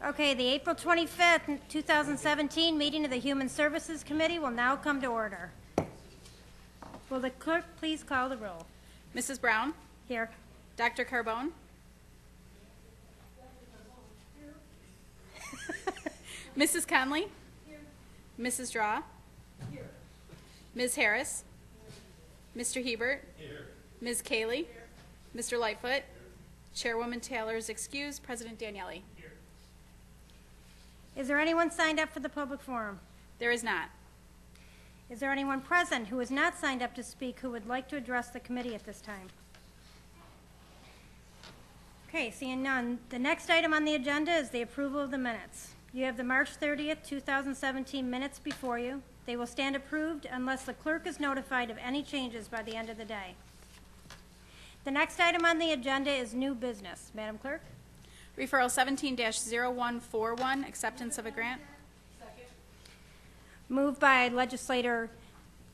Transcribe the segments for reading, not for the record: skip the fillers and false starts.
Okay, the April 25th, 2017 meeting of the Human Services Committee will now come to order. Will the clerk please call the roll? Mrs. Brown? Here. Dr. Carbone? Mrs. Conley? Here. Mrs. Draw? Here. Ms. Harris? Here. Mr. Hebert? Here. Ms. Cayley? Here. Mr. Lightfoot? Here. Chairwoman Taylor is excused. President Daniele? Here. Is there anyone signed up for the public forum? There is not. Is there anyone present who is not signed up to speak who would like to address the committee at this time? Okay, seeing none. The next item on the agenda is the approval of the minutes. You have the March 30th, 2017 minutes before you. They will stand approved unless the clerk is notified of any changes by the end of the day. The next item on the agenda is new business. Madam Clerk? Referral 17-0141, acceptance of a grant. Second. Moved by Legislator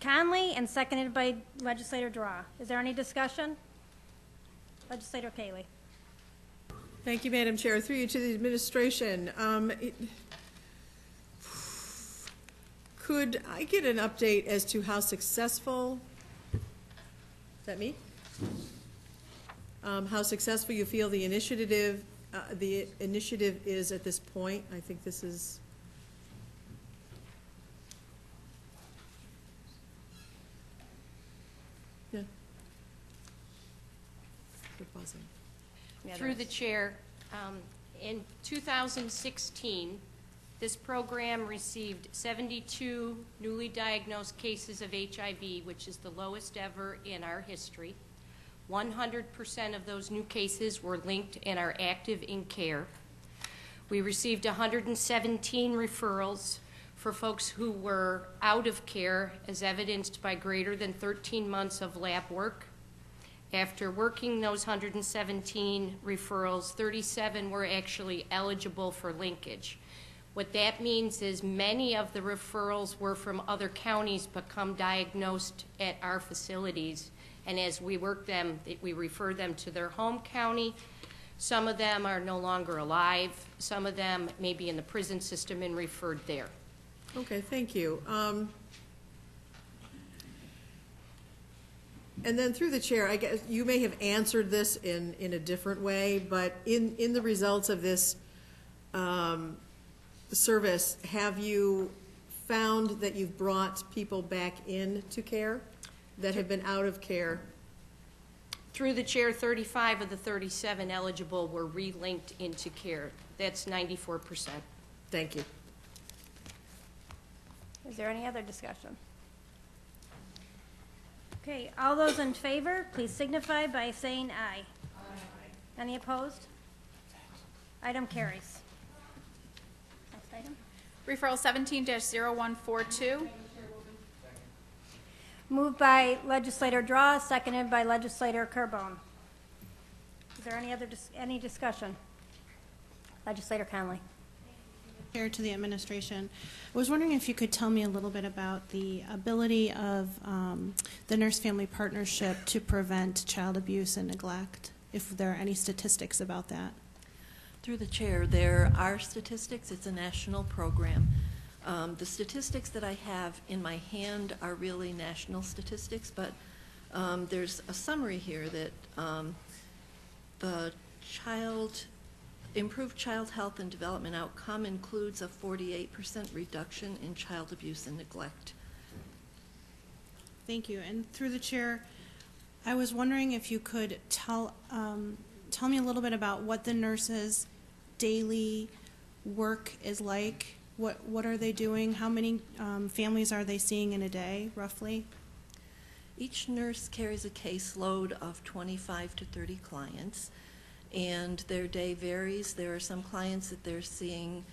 Conley and seconded by Legislator Draw. Is there any discussion? Legislator Cayley. Thank you, Madam Chair. Through you to the administration. Could I get an update as to how successful, is that me? How successful you feel the initiative is at this point? I think this is yeah. We're pausing. Through the chair, in 2016, this program received 72 newly diagnosed cases of HIV, which is the lowest ever in our history. 100% of those new cases were linked and are active in care. We received 117 referrals for folks who were out of care, as evidenced by greater than 13 months of lab work. After working those 117 referrals, 37 were actually eligible for linkage. What that means is many of the referrals were from other counties become diagnosed at our facilities. And as we work them, we refer them to their home county. Some of them are no longer alive. Some of them may be in the prison system and referred there. Okay, thank you. And then through the chair, I guess you may have answered this in a different way, but in the results of this service, have you found that you've brought people back into care that have been out of care? Through the chair, 35 of the 37 eligible were relinked into care. That's 94%. Thank you. Is there any other discussion? Okay, all those in favor, please signify by saying aye. Aye. Any opposed? Item carries. Next item. Referral 17-0142. Moved by Legislator Draw, seconded by Legislator Carbone. Is there any discussion? Legislator Conley. Chair, to the administration, I was wondering if you could tell me a little bit about the ability of the Nurse-Family Partnership to prevent child abuse and neglect, if there are any statistics about that. Through the chair, there are statistics. It's a national program. The statistics that I have in my hand are really national statistics, but there's a summary here that the improved child health and development outcome includes a 48% reduction in child abuse and neglect. Thank you. And through the chair, I was wondering if you could tell me a little bit about what the nurses' daily work is like. What are they doing? How many families are they seeing in a day, roughly? Each nurse carries a caseload of 25 to 30 clients, and their day varies. There are some clients that they're seeing.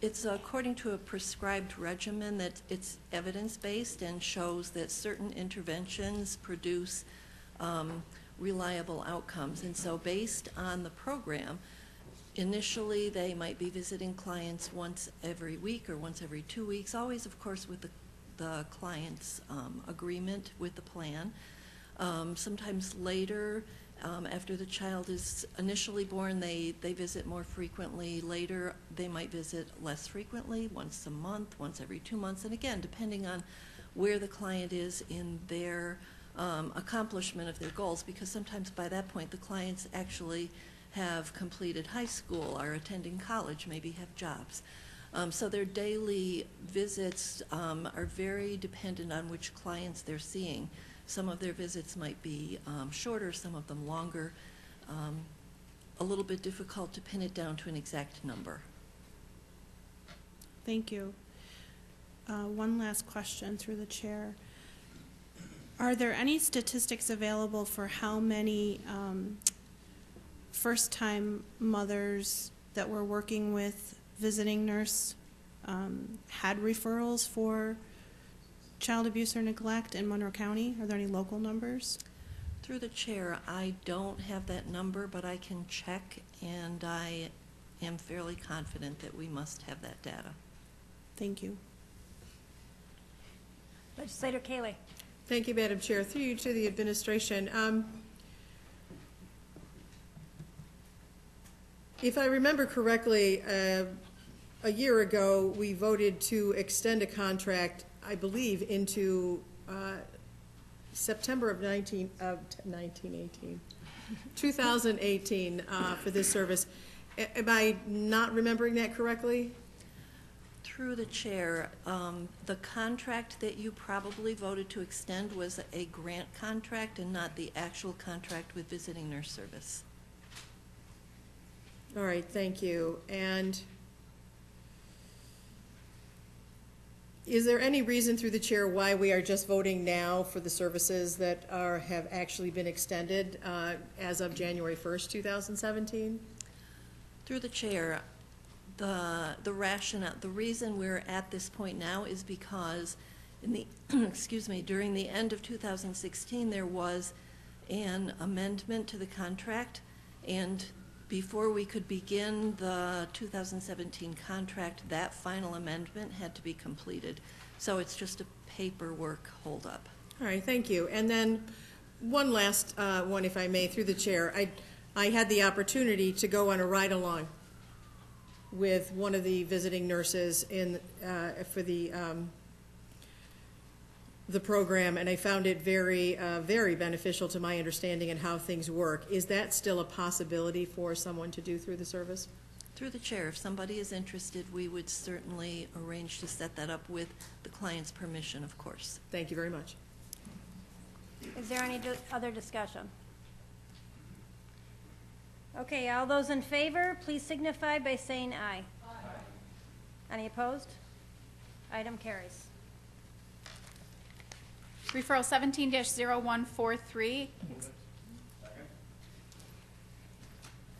It's according to a prescribed regimen that it's evidence-based and shows that certain interventions produce reliable outcomes. And so based on the program, initially they might be visiting clients once every week or once every 2 weeks, always, of course, with the client's agreement with the plan. Sometimes later, After the child is initially born, they visit more frequently. Later, they might visit less frequently, once a month, once every 2 months, and again, depending on where the client is in their accomplishment of their goals, because sometimes by that point the clients actually have completed high school, are attending college, maybe have jobs. So their daily visits are very dependent on which clients they're seeing. Some of their visits might be shorter, some of them longer. A little bit difficult to pin it down to an exact number. Thank you. One last question through the chair. Are there any statistics available for how many first-time mothers that we're working with visiting nurse had referrals for child abuse or neglect in Monroe County? Are there any local numbers? Through the chair, I don't have that number, but I can check, and I am fairly confident that we must have that data. Thank you. Legislator Kaley. Thank you, Madam Chair. Through you to the administration. If I remember correctly, a year ago, we voted to extend a contract, I believe, into September of 2018 for this service. Am I not remembering that correctly? Through the chair, the contract that you probably voted to extend was a grant contract and not the actual contract with Visiting Nurse Service. All right, thank you. And is there any reason through the chair why we are just voting now for the services that have actually been extended as of January 1st, 2017? Through the chair, the rationale, the reason we're at this point now is because in the excuse me, during the end of 2016 there was an amendment to the contract, and before we could begin the 2017 contract, that final amendment had to be completed. So it's just a paperwork holdup. All right, thank you. And then one last one, if I may, through the chair. I had the opportunity to go on a ride-along with one of the visiting nurses for the program, and I found it very, very beneficial to my understanding and how things work. Is that still a possibility for someone to do through the service? Through the chair, if somebody is interested, we would certainly arrange to set that up with the client's permission, of course. Thank you very much. Is there any other discussion? Okay, all those in favor, please signify by saying aye. Aye. Any opposed? Item carries. Referral 17-0143.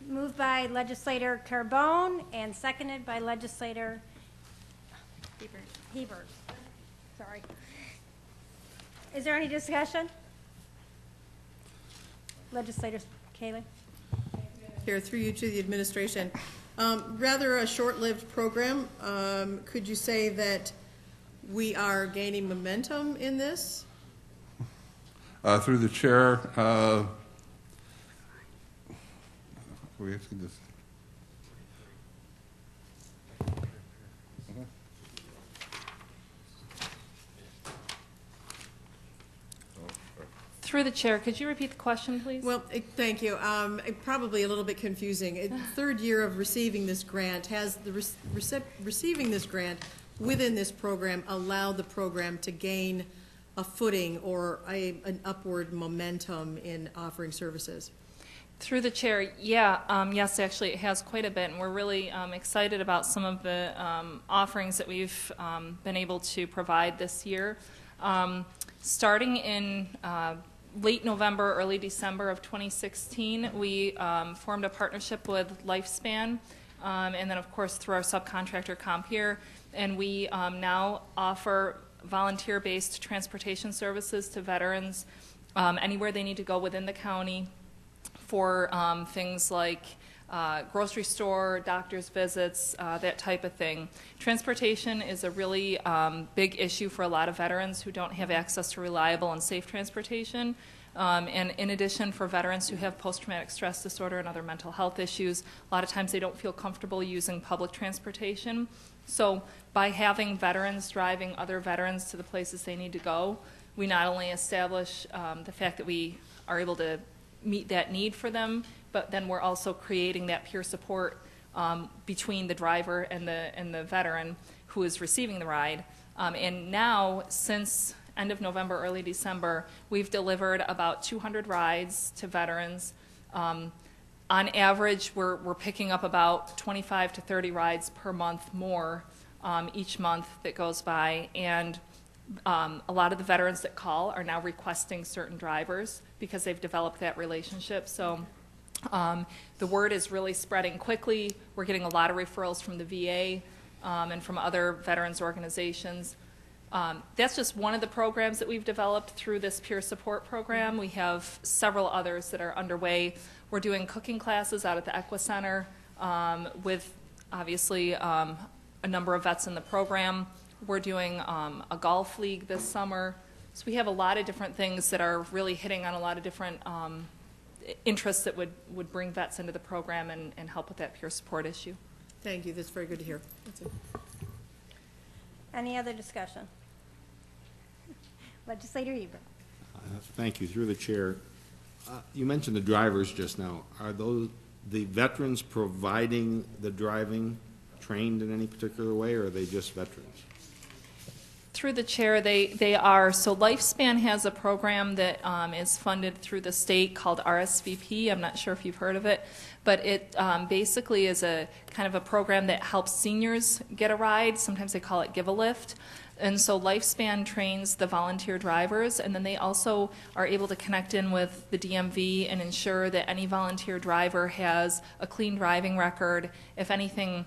Moved by Legislator Carbone and seconded by Legislator Hebert. Sorry. Is there any discussion? Legislator Kaley. Here, through you to the administration. Rather a short-lived program. Could you say that we are gaining momentum in this? Through the chair, we have seen this. Through the chair, could you repeat the question, please? Well, thank you. Probably a little bit confusing. Third year of receiving this grant. Has the receiving this grant within this program allowed the program to gain a footing or an upward momentum in offering services? Through the chair, yeah, yes, actually it has quite a bit, and we're really excited about some of the offerings that we've been able to provide this year. Starting in late November, early December of 2016, we formed a partnership with Lifespan, and then of course through our subcontractor Compeer, and we now offer volunteer-based transportation services to veterans anywhere they need to go within the county for things like grocery store, doctor's visits, that type of thing. Transportation is a really big issue for a lot of veterans who don't have access to reliable and safe transportation. And in addition, for veterans who have post-traumatic stress disorder and other mental health issues, a lot of times they don't feel comfortable using public transportation. So by having veterans driving other veterans to the places they need to go, we not only establish the fact that we are able to meet that need for them, but then we're also creating that peer support between the driver and the veteran who is receiving the ride. And now, since end of November, early December, we've delivered about 200 rides to veterans. On average, we're picking up about 25 to 30 rides per month more each month that goes by. And a lot of the veterans that call are now requesting certain drivers because they've developed that relationship. So the word is really spreading quickly. We're getting a lot of referrals from the VA and from other veterans organizations. That's just one of the programs that we've developed through this peer support program. We have several others that are underway. We're doing cooking classes out at the Equa Center with obviously a number of vets in the program. We're doing a golf league this summer. So we have a lot of different things that are really hitting on a lot of different interests that would bring vets into the program and help with that peer support issue. Thank you. That's very good to hear. That's it. Any other discussion? Legislator Hebert. Thank you. Through the chair, you mentioned the drivers just now. Are those the veterans providing the driving trained in any particular way, or are they just veterans? Through the chair, they are. So Lifespan has a program that is funded through the state called RSVP. I'm not sure if you've heard of it, but it basically is a kind of a program that helps seniors get a ride. Sometimes they call it Give a Lift. And so Lifespan trains the volunteer drivers, and then they also are able to connect in with the DMV and ensure that any volunteer driver has a clean driving record. If anything,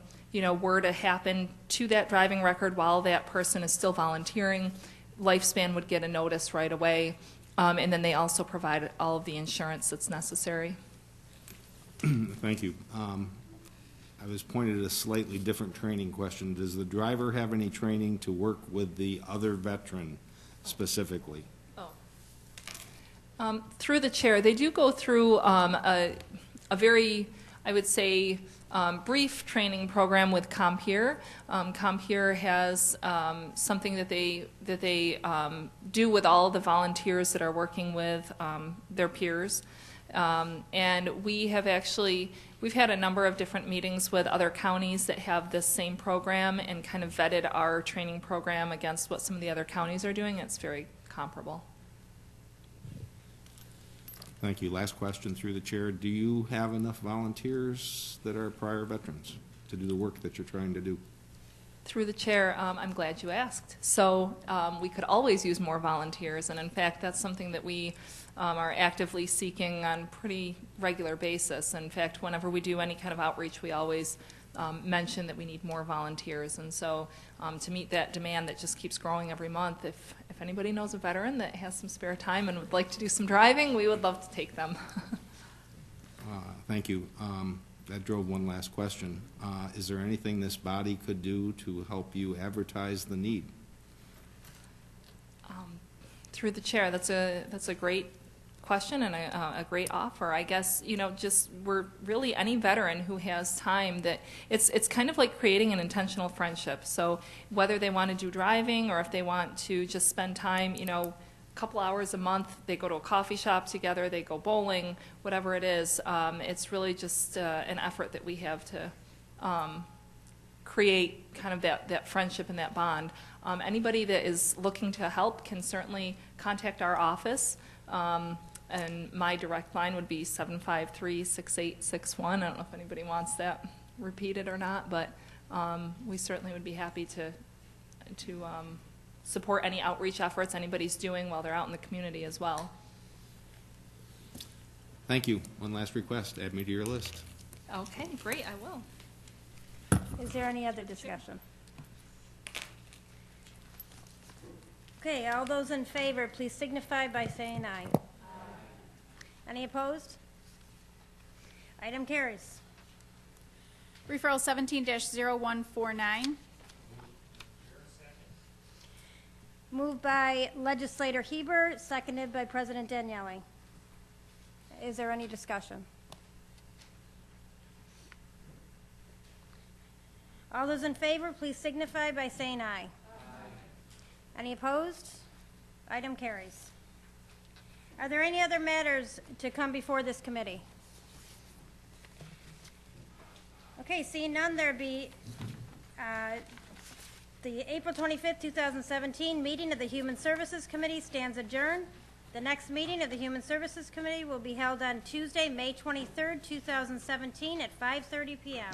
were to happen to that driving record while that person is still volunteering, Lifespan would get a notice right away. And then they also provide all of the insurance that's necessary. Thank you. I was pointed at a slightly different training question. Does the driver have any training to work with the other veteran specifically? Through the chair, they do go through a very, I would say, brief training program with Compeer. Compeer has something that they do with all the volunteers that are working with their peers. And we've had a number of different meetings with other counties that have this same program and kind of vetted our training program against what some of the other counties are doing. It's very comparable. Thank you. Last question through the chair. Do you have enough volunteers that are prior veterans to do the work that you're trying to do? Through the chair, I'm glad you asked. So we could always use more volunteers, and in fact, that's something that we are actively seeking on a pretty regular basis. In fact, whenever we do any kind of outreach, we always mention that we need more volunteers. And so to meet that demand that just keeps growing every month, if anybody knows a veteran that has some spare time and would like to do some driving, we would love to take them. Thank you. That drove one last question. Is there anything this body could do to help you advertise the need? Through the chair, that's a great question and a great offer. I guess, we're really any veteran who has time that it's kind of like creating an intentional friendship. So whether they want to do driving or if they want to just spend time, a couple hours a month, they go to a coffee shop together, they go bowling, whatever it is, it's really just an effort that we have to create kind of that friendship and that bond. Anybody that is looking to help can certainly contact our office. And my direct line would be 753-6861. I don't know if anybody wants that repeated or not, but we certainly would be happy to support any outreach efforts anybody's doing while they're out in the community as well. Thank you. One last request. Add me to your list. Okay, great. I will. Is there any other discussion? Okay, all those in favor, please signify by saying aye. Any opposed? Item carries. Referral 17-0149. Moved by Legislator Hebert, seconded by President Daniele. Is there any discussion? All those in favor, please signify by saying aye. Any opposed? Item carries. Are there any other matters to come before this committee? Okay, seeing none, there be the April 25th, 2017 meeting of the Human Services Committee stands adjourned. The next meeting of the Human Services Committee will be held on Tuesday, May 23rd, 2017 at 5:30 p.m.